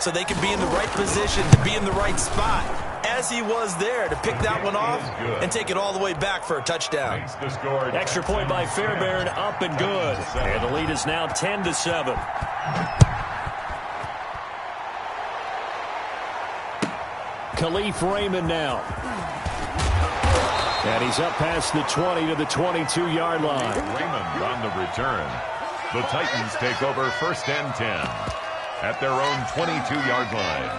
so they can be in the right position to be in the right spot, as he was there to pick that one off and take it all the way back for a touchdown. Extra point by Fairbairn, up and good. And the lead is now 10-7. Khalif Raymond now. And he's up past the 20 to the 22-yard line. Raymond on the return. The Titans take over 1st and 10 at their own 22-yard line.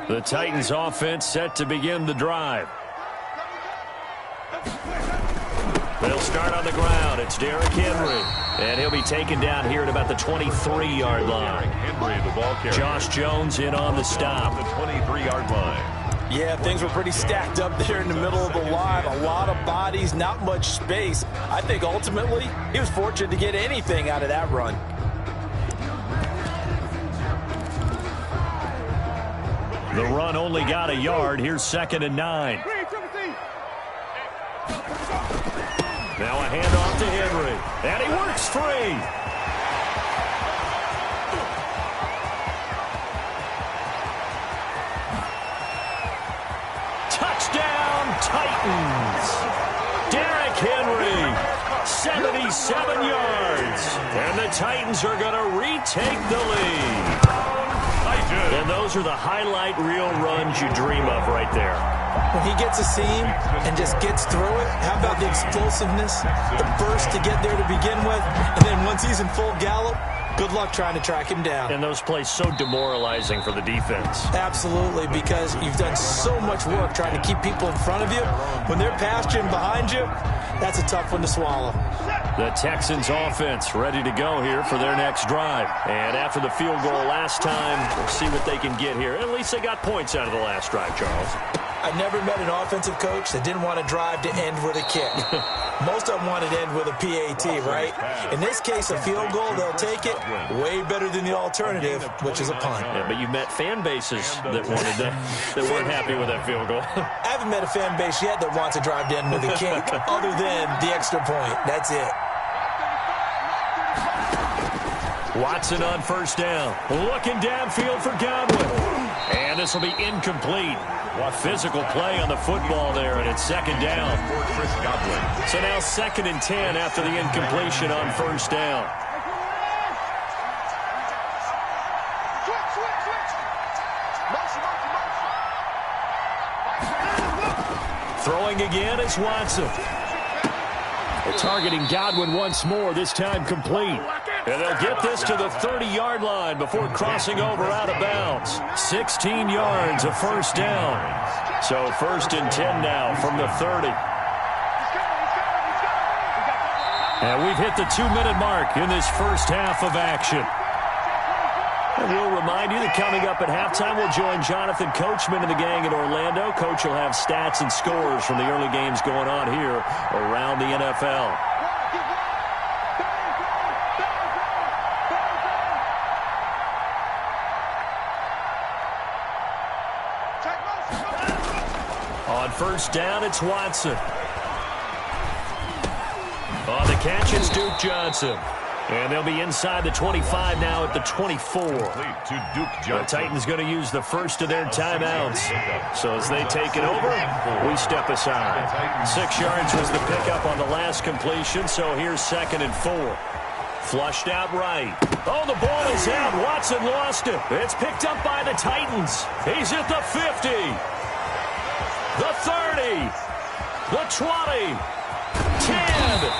The Titans offense set to begin the drive. They'll start on the ground. It's Derrick Henry. And he'll be taken down here at about the 23-yard line. Henry, the ball carrier. Josh Jones in on the stop. The 23-yard line. Yeah, things were pretty stacked up there in the middle of the line. A lot of bodies, not much space. I think ultimately he was fortunate to get anything out of that run. The run only got a yard. Here's 2nd and 9. Now a handoff to Henry. And he works free. Touchdown, Titans. Derrick Henry, 77 yards. And the Titans are going to retake the lead. And those are the highlight reel runs you dream of right there. When he gets a seam and just gets through it, how about the explosiveness, the burst to get there to begin with, and then once he's in full gallop, good luck trying to track him down. And those plays so demoralizing for the defense. Absolutely, because you've done so much work trying to keep people in front of you. When they're past you and behind you, that's a tough one to swallow. The Texans offense ready to go here for their next drive. And after the field goal last time, we'll see what they can get here. At least they got points out of the last drive, Charles. I never met an offensive coach that didn't want to drive to end with a kick. Most of them wanted to end with a PAT, right? In this case, a field goal, they'll take it. Way better than the alternative, which is a punt. Yeah, but you've met fan bases that weren't happy with that field goal. I haven't met a fan base yet that wants to drive to end with a kick, other than the extra point. That's it. Watson on 1st down. Looking downfield for Godwin. And this will be incomplete. What physical play on the football there, and it's 2nd down. So now 2nd and 10 after the incompletion on 1st down. Throwing again is Watson. They're targeting Godwin once more, this time complete. And they'll get this to the 30-yard line before crossing over out of bounds. 16 yards, a 1st down. So 1st and 10 now from the 30. And we've hit the 2-minute mark in this first half of action. And we'll remind you that coming up at halftime, we'll join Jonathan Coachman and the gang in Orlando. Coach will have stats and scores from the early games going on here around the NFL. On 1st down, it's Watson. On the catch, it's Duke Johnson. And they'll be inside the 25 now at the 24. The Titans going to use the first of their timeouts. So as they take it over, we step aside. 6 yards was the pickup on the last completion, so here's 2nd and 4. Flushed out right. Oh, the ball is out. Watson lost it. It's picked up by the Titans. He's at the 50. The 30. The 20. 10,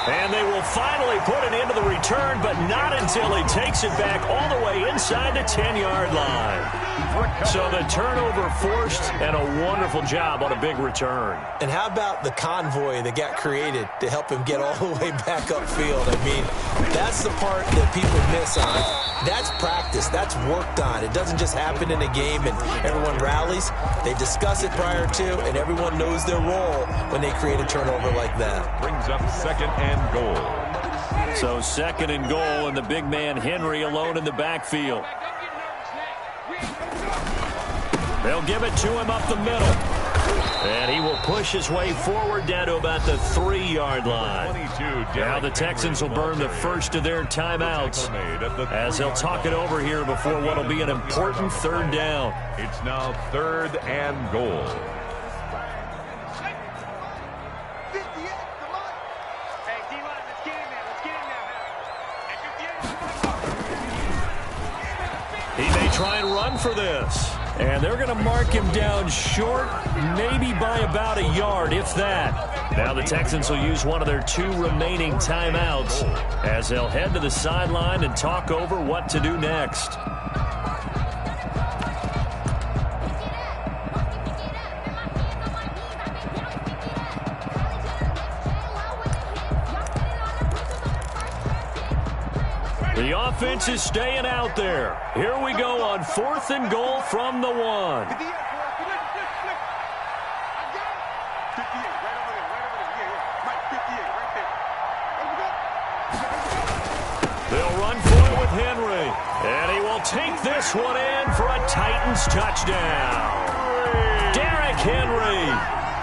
and they will finally put an end to the return, but not until he takes it back all the way inside the 10-yard line. So the turnover forced, and a wonderful job on a big return. And how about the convoy that got created to help him get all the way back upfield? I mean, that's the part that people miss on. That's practice. That's worked on. It doesn't just happen in a game and everyone rallies. They discuss it prior to, and everyone knows their role when they create a turnover like that. Brings up 2nd and goal. So 2nd and goal, and the big man Henry alone in the backfield. They'll give it to him up the middle. And he will push his way forward down to about the 3-yard line. Now the Texans will burn the first of their timeouts as they'll talk it over here before what will be an important third down. It's now 3rd and goal. He may try and run for this. And they're going to mark him down short, maybe by about a yard, if that. Now the Texans will use one of their 2 remaining timeouts as they'll head to the sideline and talk over what to do next. The offense is staying out there. Here we go on 4th and goal from the 1. They'll run for it with Henry. And he will take this one in for a Titans touchdown. Derrick Henry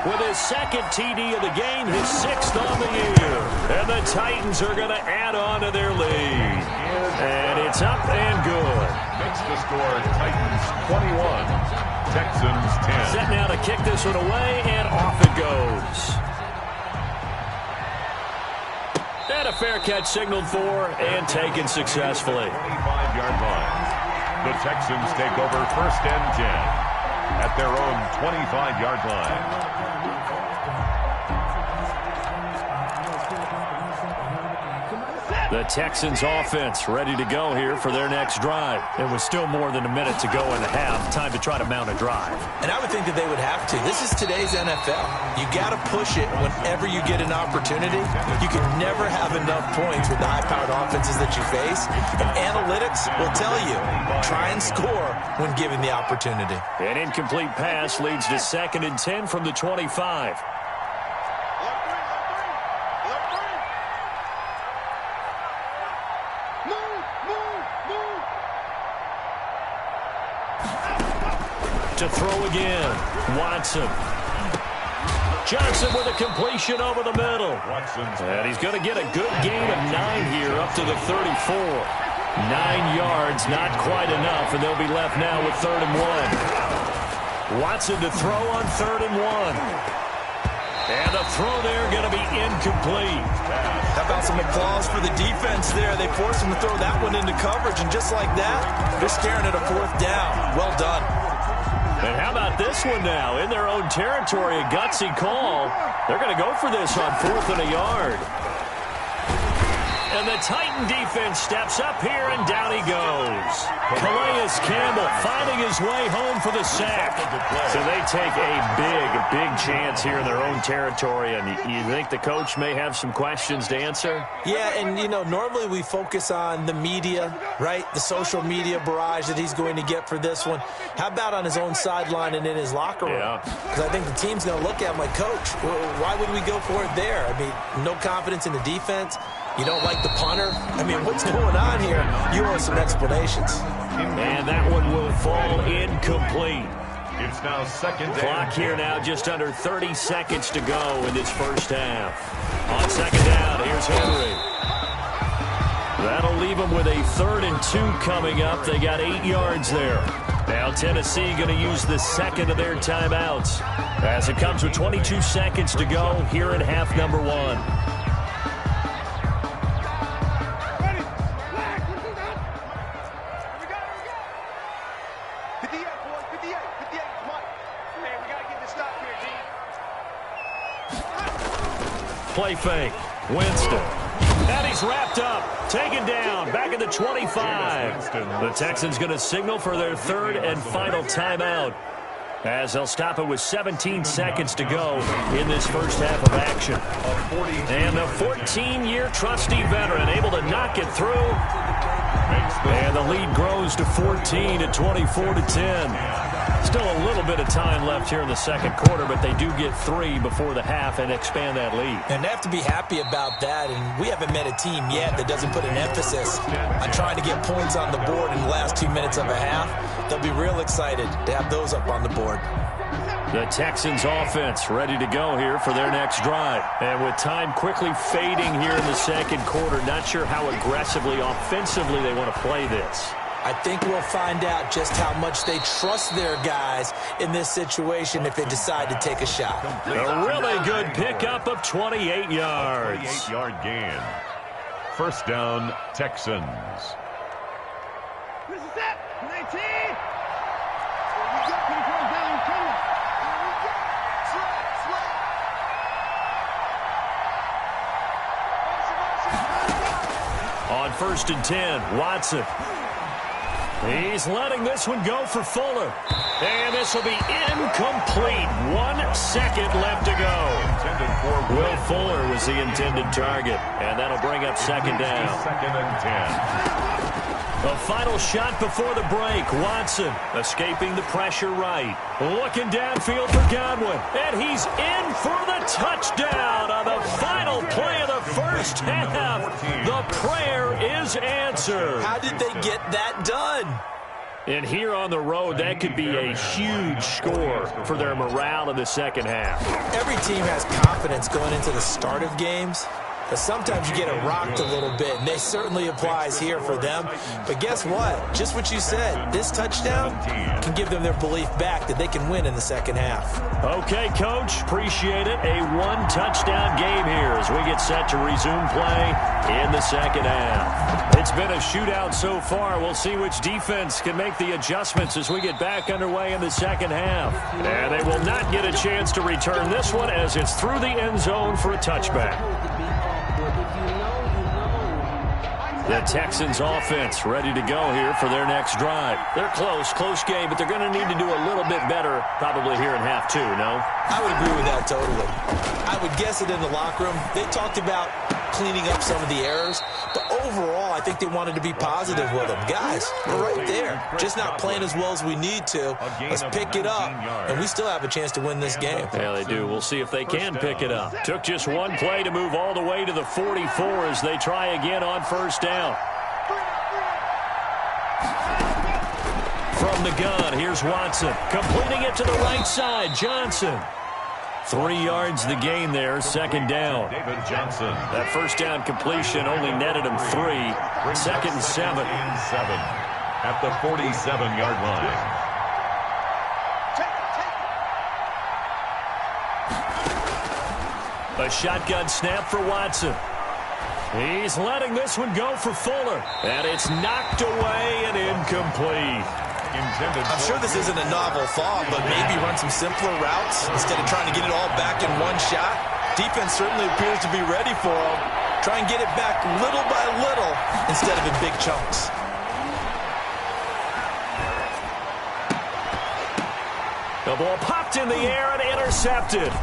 with his 2nd TD of the game, his 6th on the year. And the Titans are going to add on to their lead. And it's up and good. Makes the score Titans 21, Texans 10. Set now to kick this one away, and off it goes. And a fair catch signaled for and taken successfully. 25-yard line. The Texans take over 1st and 10 at their own 25-yard line. The Texans offense ready to go here for their next drive. It was still more than a minute to go in the half. Time to try to mount a drive. And I would think that they would have to. This is today's NFL. You got to push it whenever you get an opportunity. You can never have enough points with the high-powered offenses that you face. And analytics will tell you, try and score when given the opportunity. An incomplete pass leads to 2nd and 10 from the 25. To throw again, Watson. Johnson with a completion over the middle. And he's going to get a good gain of 9 here up to the 34. 9 yards, not quite enough, and they'll be left now with 3rd and 1. Watson to throw on 3rd and 1. And the throw there going to be incomplete. How about some applause for the defense there? They forced him to throw that one into coverage, and just like that, they're staring at a 4th down. Well done. And how about this one now? In their own territory, a gutsy call. They're going to go for this on 4th and a yard. And the Titan defense steps up here, and down he goes. Calais Campbell finding his way home for the sack. So they take a big chance here in their own territory. And you think the coach may have some questions to answer? Yeah, and, you know, normally we focus on the media, right? The social media barrage that he's going to get for this one. How about on his own sideline and in his locker room? Because I think the team's going to look at him like, Coach, why would we go for it there? I mean, no confidence in the defense. You don't like the punter? I mean, what's going on here? You owe some explanations. And that one will fall incomplete. It's now 2nd down. Clock here now, just under 30 seconds to go in this first half. On 2nd down, here's Henry. That'll leave them with a 3rd and 2 coming up. They got 8 yards there. Now Tennessee going to use the 2nd of their timeouts as it comes with 22 seconds to go here in half number 1. Play fake. Winston. And he's wrapped up. Taken down. Back at the 25. The Texans going to signal for their 3rd and final timeout as they'll stop it with 17 seconds to go in this first half of action. And the 14-year trusty veteran able to knock it through. And the lead grows to 14 at 24-10. Still a little bit of time left here in the second quarter, but they do get 3 before the half and expand that lead. And they have to be happy about that, and we haven't met a team yet that doesn't put an emphasis on trying to get points on the board in the last 2 minutes of a half. They'll be real excited to have those up on the board. The Texans offense ready to go here for their next drive. And with time quickly fading here in the second quarter, not sure how aggressively, offensively they want to play this. I think we'll find out just how much they trust their guys in this situation if they decide to take a shot. A really good pickup of 28 yards. 28-yard gain. First down, Texans. On 1st and 10, Watson. He's letting this one go for Fuller. And this will be incomplete. 1 second left to go. Will Fuller was the intended target. And that'll bring up second down. Second and 10. A final shot before the break. Watson escaping the pressure right. Looking downfield for Godwin. And he's in for the touchdown on the final play of the first half. The prayer is answered. How did they get that done? And here on the road, that could be a huge score for their morale in the second half. Every team has confidence going into the start of games. But sometimes you get it rocked a little bit, and they certainly applies here for them. But guess what? Just what you said, this touchdown can give them their belief back that they can win in the second half. Okay, Coach, appreciate it. A one-touchdown game here as we get set to resume play in the second half. It's been a shootout so far. We'll see which defense can make the adjustments as we get back underway in the second half. And they will not get a chance to return this one as it's through the end zone for a touchback. The Texans offense ready to go here for their next drive. They're close game, but they're going to need to do a little bit better probably here in half two, no? I would agree with that totally. I would guess it in the locker room. They talked about cleaning up some of the errors, but overall, I think they wanted to be positive with them. Guys, we're right there. Just not playing as well as we need to. Let's pick it up, and we still have a chance to win this game. Yeah, they do. We'll see if they can pick it up. Took just one play to move all the way to the 44 as they try again on first down. From the gun, here's Watson. Completing it to the right side, Johnson. 3 yards the gain there, second down. David Johnson. That first down completion only netted him 3. Second and 7. At the 47-yard line. A shotgun snap for Watson. He's letting this one go for Fuller. And it's knocked away and incomplete. I'm sure this isn't a novel thought, but maybe run some simpler routes instead of trying to get it all back in one shot. Defense certainly appears to be ready for them. Try and get it back little by little instead of in big chunks. The ball popped in the air and intercepted.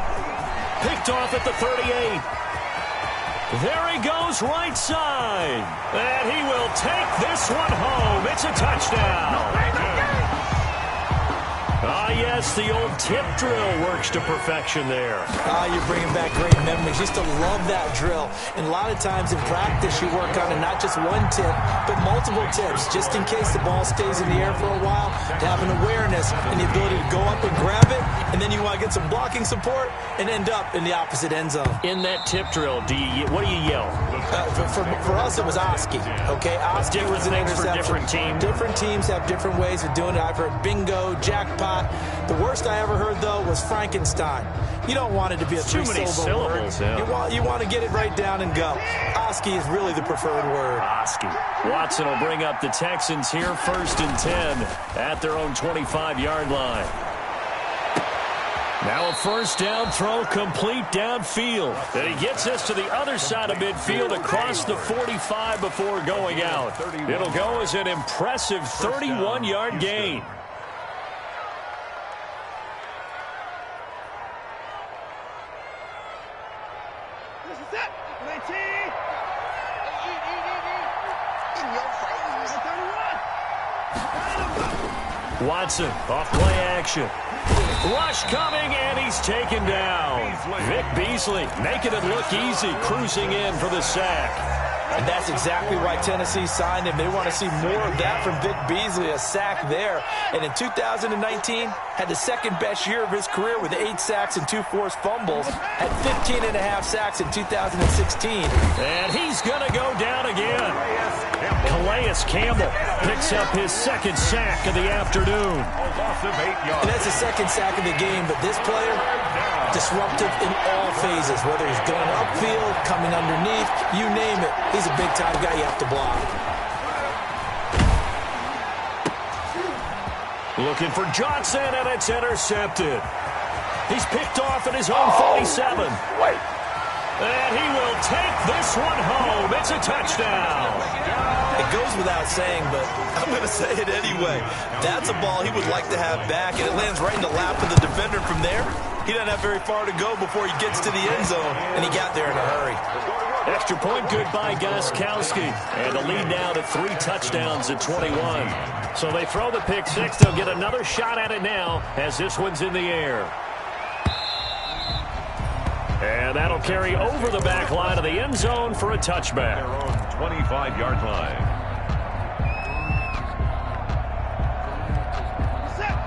Picked off at the 38. There he goes right side. And he will take this one home. It's a touchdown. Ah, yes, the old tip drill works to perfection there. You're bringing back great memories. Used to love that drill. And a lot of times in practice, you work on it, not just one tip, but multiple tips, just in case the ball stays in the air for a while, to have an awareness and the ability to go up and grab it, and then you want to get some blocking support and end up in the opposite end zone. In that tip drill, what do you yell? For us, it was Oski. Okay, Oski was an interception. Different teams. Different teams have different ways of doing it. I've heard bingo, jackpot. The worst I ever heard, though, was Frankenstein. You don't want it to be a three-syllable word. Yeah. You want to get it right down and go. Oski is really the preferred word. Oski. Watson will bring up the Texans here, 1st and 10 at their own 25-yard line. Now a first down throw complete downfield. And he gets this to the other side of midfield across the 45 before going out. It'll go as an impressive 31-yard gain. Watson off play action. Rush coming, and he's taken down. Vic Beasley making it look easy, cruising in for the sack. And that's exactly why Tennessee signed him. They want to see more of that from Vic Beasley, a sack there. And in 2019, had the second best year of his career with 8 sacks and 2 forced fumbles. Had 15.5 sacks in 2016. And he's going to go down again. Calais Campbell picks up his second sack of the afternoon. And that's the second sack of the game, but this player, disruptive in all phases, whether he's going upfield, coming underneath, you name it. He's a big-time guy you have to block. Looking for Johnson, and it's intercepted. He's picked off at his own 47. And he will take this one home. It's a touchdown. It goes without saying, but I'm going to say it anyway. That's a ball he would like to have back, and it lands right in the lap of the defender. From there, he doesn't have very far to go before he gets to the end zone, and he got there in a hurry. Extra point good by Gostkowski. And the lead now to 3 touchdowns at 21. So they throw the pick 6. They'll get another shot at it now as this one's in the air. And that'll carry over the back line of the end zone for a touchback. Their own 25-yard line.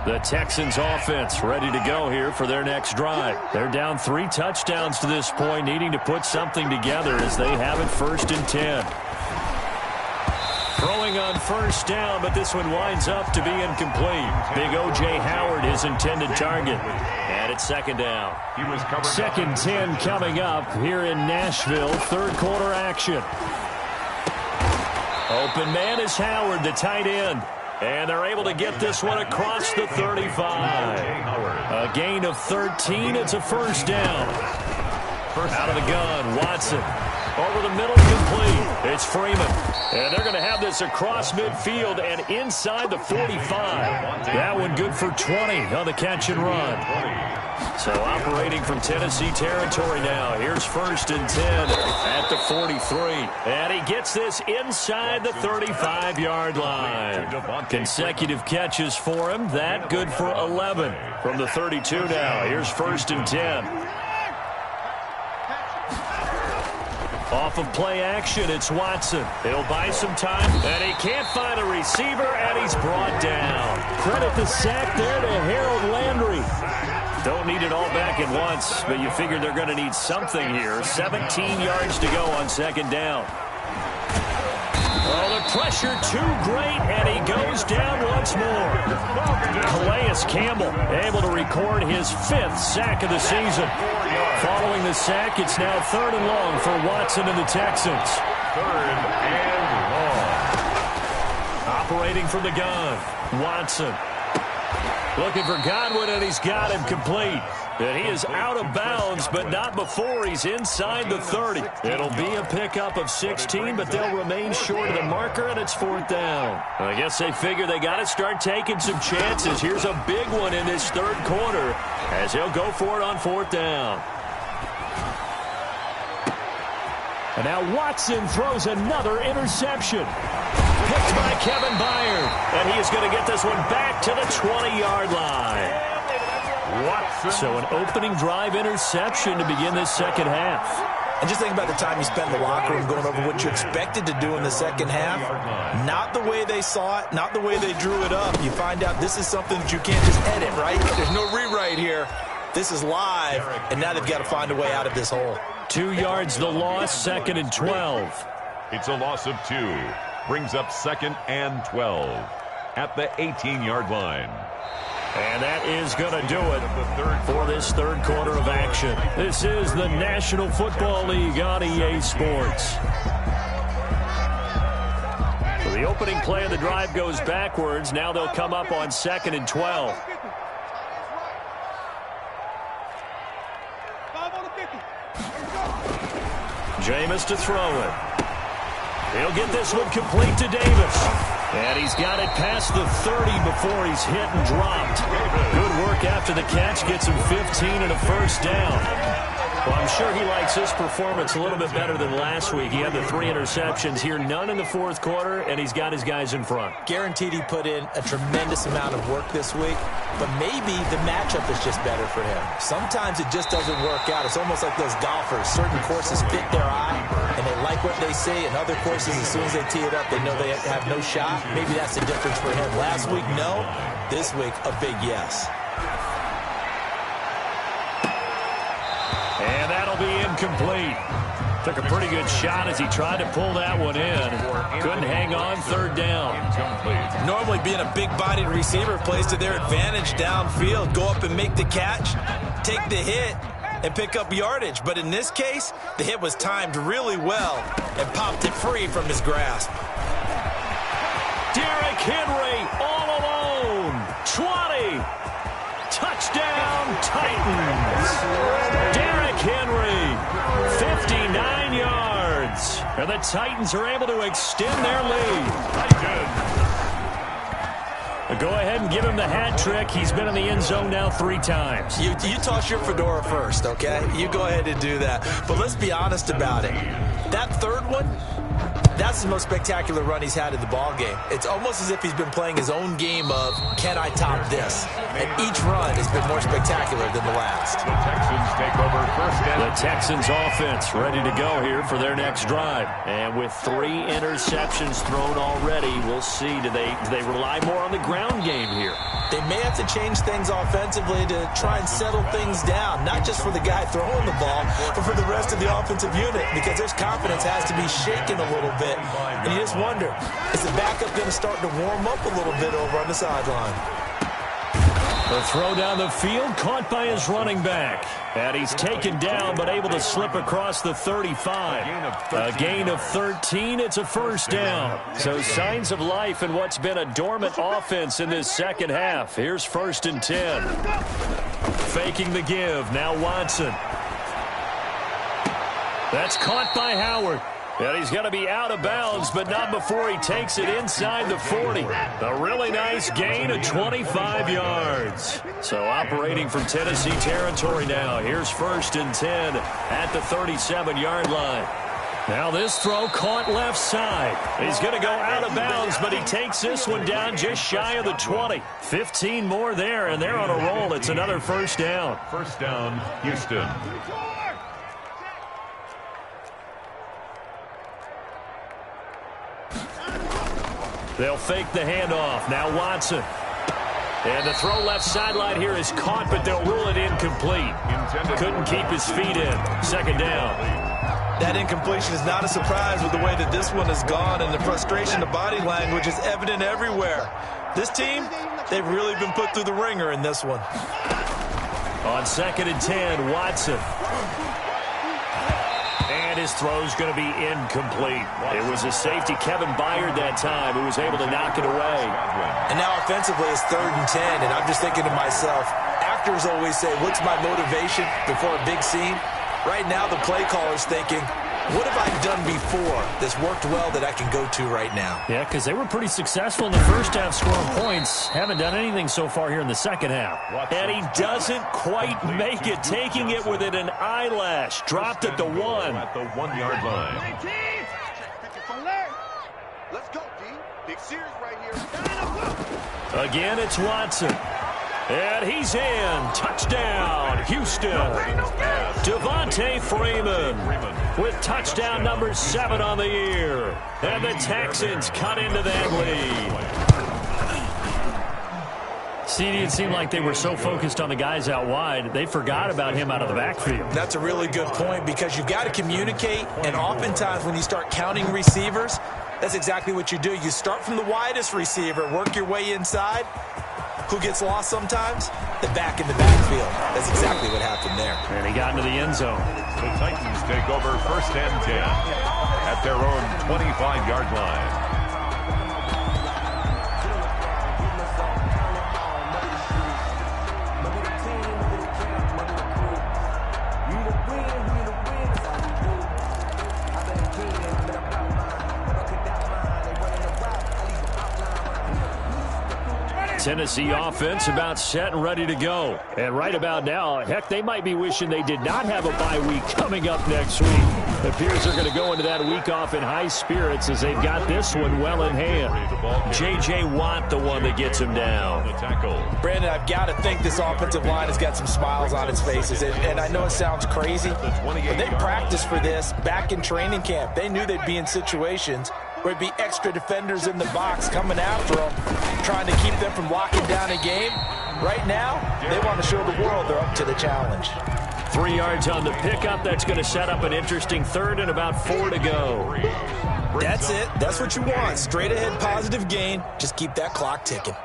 The Texans offense ready to go here for their next drive. They're down 3 touchdowns to this point, needing to put something together as they have it 1st and 10. Throwing on 1st down, but this one winds up to be incomplete. Big O.J. Howard, his intended target. And it's 2nd down. He was covered. 2nd 10 coming up here in Nashville. 3rd quarter action. Open man is Howard, the tight end. And they're able to get this one across the 35. A gain of 13. It's a 1st down. Out of the gun, Watson. Over the middle, complete. It's Freeman. And they're going to have this across midfield and inside the 45. That one good for 20 on the catch and run. So operating from Tennessee territory now. Here's 1st and 10 at the 43. And he gets this inside the 35-yard line. Consecutive catches for him. That good for 11 from the 32 now. Here's 1st and 10. Off of play action, it's Watson. He'll buy some time, and he can't find a receiver, and he's brought down. Credit the sack there to Harold Landry. Don't need it all back at once, but you figure they're going to need something here. 17 yards to go on 2nd down. Oh, the pressure too great, and he goes down once more. Calais Campbell able to record his 5th sack of the season. Following the sack, it's now 3rd and long for Watson and the Texans. 3rd and long. Operating from the gun, Watson. Looking for Godwin, and he's got him complete. And he is out of bounds, but not before he's inside the 30. It'll be a pickup of 16, but they'll remain short of the marker, and it's 4th down. I guess they figure they got to start taking some chances. Here's a big one in this 3rd quarter as he'll go for it on 4th down. And now Watson throws another interception. Picked by Kevin Byard. And he is going to get this one back to the 20-yard line. Watson. So an opening drive interception to begin this 2nd half. And just think about the time you spent in the locker room going over what you expected to do in the 2nd half. Not the way they saw it, not the way they drew it up. You find out this is something that you can't just edit, right? There's no rewrite here. This is live, and now they've got to find a way out of this hole. 2 yards the loss, 2nd and 12. It's a loss of 2. Brings up 2nd and 12 at the 18-yard line. And that is going to do it for this 3rd quarter of action. This is the National Football League on EA Sports. So the opening play of the drive goes backwards. Now they'll come up on 2nd and 12. Jameis to throw it. He'll get this one complete to Davis. And he's got it past the 30 before he's hit and dropped. Good work after the catch. Gets him 15 and a 1st down. Well, I'm sure he likes his performance a little bit better than last week. He had the 3 interceptions here, none in the fourth quarter, and he's got his guys in front. Guaranteed he put in a tremendous amount of work this week, but maybe the matchup is just better for him. Sometimes it just doesn't work out. It's almost like those golfers. Certain courses fit their eye, and they like what they see, and other courses, as soon as they tee it up, they know they have no shot. Maybe that's the difference for him. Last week, no. This week, a big yes. And that'll be incomplete. Took a pretty good shot as he tried to pull that one in. Couldn't hang on, third down. Normally being a big-bodied receiver plays to their advantage downfield. Go up and make the catch, take the hit, and pick up yardage. But in this case, the hit was timed really well and popped it free from his grasp. Derrick Henry all alone. 20. Touchdown, Titans. Derrick Henry, 59 yards. And the Titans are able to extend their lead. Go ahead and give him the hat trick. He's been in the end zone now 3 times. You toss your fedora first, okay? You go ahead and do that. But let's be honest about it. That third one, that's the most spectacular run he's had in the ball game. It's almost as if he's been playing his own game of, can I top this? And each run has been more spectacular than the last. The Texans take over first down. The Texans offense ready to go here for their next drive. And with 3 interceptions thrown already, we'll see, do they rely more on the ground game here? They may have to change things offensively to try and settle things down, not just for the guy throwing the ball, but for the rest of the offensive unit, because their confidence has to be shaken a little bit. And you just wonder, is the backup going to start to warm up a little bit over on the sideline? The throw down the field, caught by his running back. And he's taken down, but able to slip across the 35. A gain of 13, it's a first down. So signs of life in what's been a dormant offense in this second half. Here's 1st and 10. Faking the give, now Watson. That's caught by Howard. And he's going to be out of bounds, but not before he takes it inside the 40. A really nice gain of 25 yards. So operating from Tennessee territory now. Here's 1st and 10 at the 37-yard line. Now this throw caught left side. He's going to go out of bounds, but he takes this one down just shy of the 20. 15 more there, and they're on a roll. It's another first down. First down, Houston. They'll fake the handoff. Now Watson. And the throw left sideline here is caught, but they'll rule it incomplete. Couldn't keep his feet in. 2nd down. That incompletion is not a surprise with the way that this one has gone, and the frustration of body language is evident everywhere. This team, they've really been put through the ringer in this one. On 2nd and 10, Watson. His throw's going to be incomplete. It was a safety, Kevin Byard, that time, who was able to knock it away. And now offensively it's 3rd and 10, and I'm just thinking to myself, actors always say, what's my motivation before a big scene? Right now the play caller's thinking, what have I done before that's worked well that I can go to right now? Yeah, because they were pretty successful in the first half scoring points. Haven't done anything so far here in the second half. And he doesn't quite make it, taking it within an eyelash. Dropped at the 1. At the 1-yard line. Let's go, D. Big series right here. Again, it's Watson. And he's in. Touchdown, Houston. Devontae Freeman with touchdown number 7 on the year. And the Texans cut into that lead. CD, it seemed like they were so focused on the guys out wide, they forgot about him out of the backfield. That's a really good point, because you've got to communicate, and oftentimes when you start counting receivers, that's exactly what you do. You start from the widest receiver, work your way inside. Who gets lost sometimes? The back in the backfield. That's exactly what happened there. And he got into the end zone. The Titans take over 1st and 10 at their own 25-yard line. Tennessee offense about set and ready to go. And right about now, heck, they might be wishing they did not have a bye week coming up next week. It appears they're going to go into that week off in high spirits as they've got this one well in hand. J.J. Watt, the one that gets him down. Brandon, I've got to think this offensive line has got some smiles on its faces. And I know it sounds crazy, but they practiced for this back in training camp. They knew they'd be in situations where it'd be extra defenders in the box coming after them, trying to keep them from locking down a game. Right now, they want to show the world they're up to the challenge. 3 yards on the pickup. That's going to set up an interesting third and about 4 to go. That's it. That's what you want. Straight ahead positive gain. Just keep that clock ticking.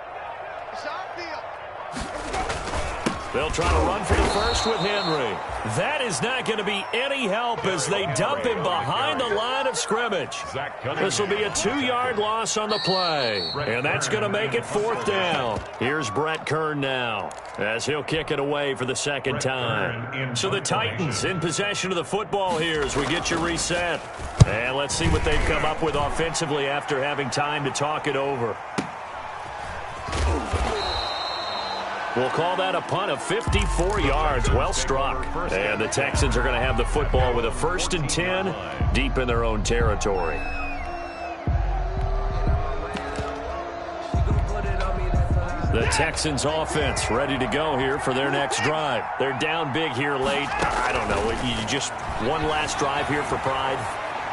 They'll try to run for the first with Henry. That is not going to be any help as they dump him behind the line of scrimmage. This will be a 2-yard loss on the play. And that's going to make it 4th down. Here's Brett Kern now as he'll kick it away for the second time. So the Titans in possession of the football here as we get you reset. And let's see what they've come up with offensively after having time to talk it over. We'll call that a punt of 54 yards. Well struck. And the Texans are going to have the football with a 1st and 10 deep in their own territory. The Texans offense ready to go here for their next drive. They're down big here late. I don't know. You just one last drive here for pride.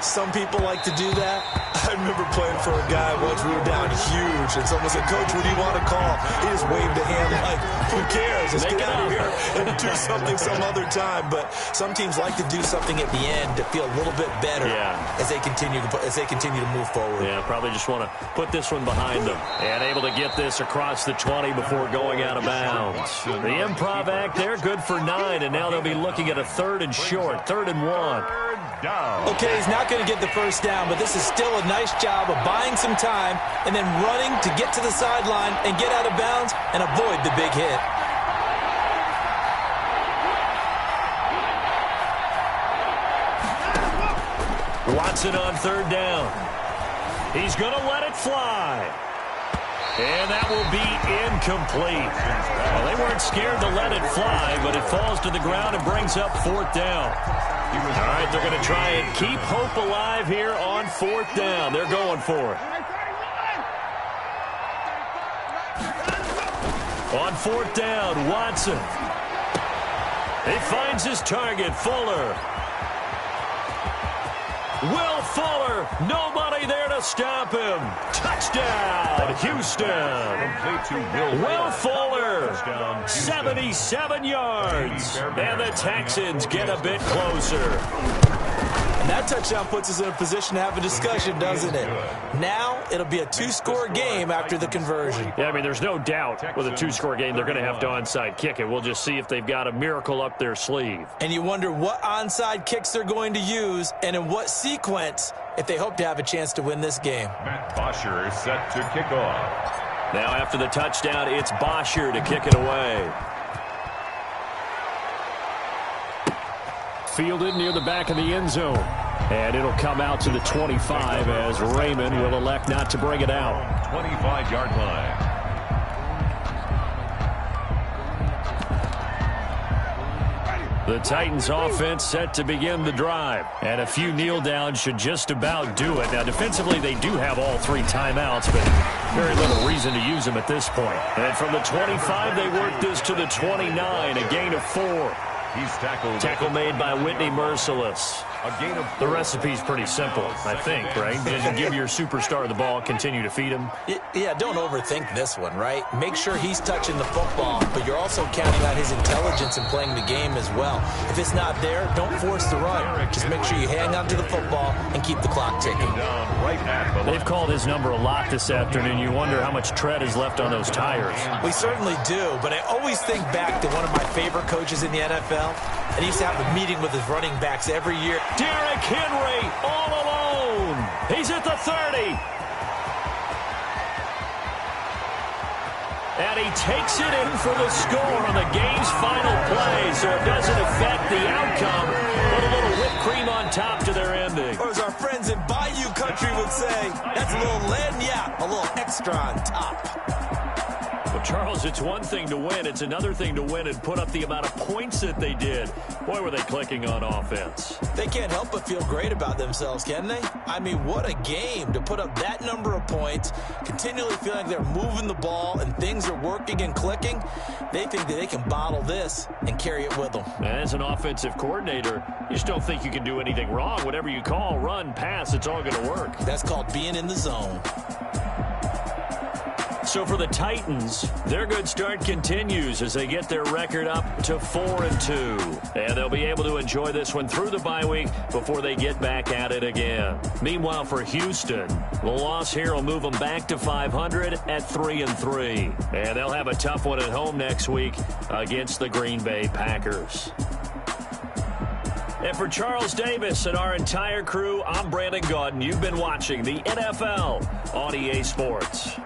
Some people like to do that. I remember playing for a guy once we were down huge, and someone said, "Coach, what do you want to call?" He just waved a hand like, "Who cares? Let's get out of here and do something some other time." But some teams like to do something at the end to feel a little bit better as they continue to move forward. Yeah, probably just want to put this one behind them and able to get this across the 20 before going out of bounds. The improv act there, good for 9, and now they'll be looking at a 3rd and short, 3rd and 1. Okay, he's not going to get the first down, but this is still a nice job of buying some time and then running to get to the sideline and get out of bounds and avoid the big hit. Watson on 3rd down. He's going to let it fly. And that will be incomplete. Well, they weren't scared to let it fly, but it falls to the ground and brings up 4th down. All right, they're going to try and keep hope alive here on 4th down. They're going for it. On 4th down, Watson. He finds his target, Fuller. Will Fuller, nobody there to stop him. Touchdown, Houston. Will Fuller, 77 yards. And the Texans get a bit closer. And that touchdown puts us in a position to have a discussion, doesn't it? Now it'll be a 2-score game after the conversion. Yeah, I mean, there's no doubt with a 2-score game they're going to have to onside kick it. We'll just see if they've got a miracle up their sleeve. And you wonder what onside kicks they're going to use and in what sequence if they hope to have a chance to win this game. Matt Bosher is set to kick off. Now after the touchdown, it's Bosher to kick it away. Fielded near the back of the end zone. And it'll come out to the 25 as Raymond will elect not to bring it out. 25-yard line. The Titans offense set to begin the drive. And a few kneel downs should just about do it. Now defensively they do have all 3 timeouts, but very little reason to use them at this point. And from the 25 they work this to the 29, a gain of 4. He's tackled. Tackle made by Whitney Merciless. The recipe's pretty simple, I think, right? Just give your superstar the ball, continue to feed him. Yeah, don't overthink this one, right? Make sure he's touching the football, but you're also counting on his intelligence in playing the game as well. If it's not there, don't force the run. Just make sure you hang on to the football and keep the clock ticking. They've called his number a lot this afternoon. You wonder how much tread is left on those tires. We certainly do, but I always think back to one of my favorite coaches in the NFL, and he used to have a meeting with his running backs every year. Derrick Henry all alone. He's at the 30. And he takes it in for the score on the game's final play, so it doesn't affect the outcome, but a little whipped cream on top to their ending. Or as our friends in Bayou Country would say, that's a little lagniappe, a little extra on top. Well, Charles, it's one thing to win. It's another thing to win and put up the amount of points that they did. Boy, were they clicking on offense. They can't help but feel great about themselves, can they? I mean, what a game to put up that number of points, continually feel like they're moving the ball and things are working and clicking. They think that they can bottle this and carry it with them. As an offensive coordinator, you just don't think you can do anything wrong. Whatever you call, run, pass, it's all going to work. That's called being in the zone. So for the Titans, their good start continues as they get their record up to 4-2. And they'll be able to enjoy this one through the bye week before they get back at it again. Meanwhile, for Houston, the loss here will move them back to 500 at 3-3. And they'll have a tough one at home next week against the Green Bay Packers. And for Charles Davis and our entire crew, I'm Brandon Gaudin. You've been watching the NFL on EA Sports.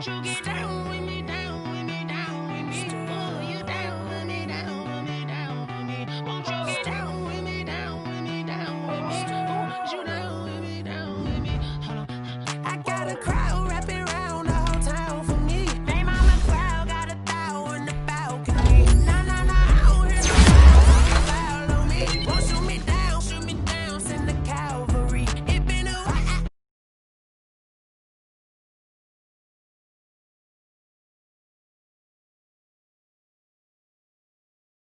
Won't you get down?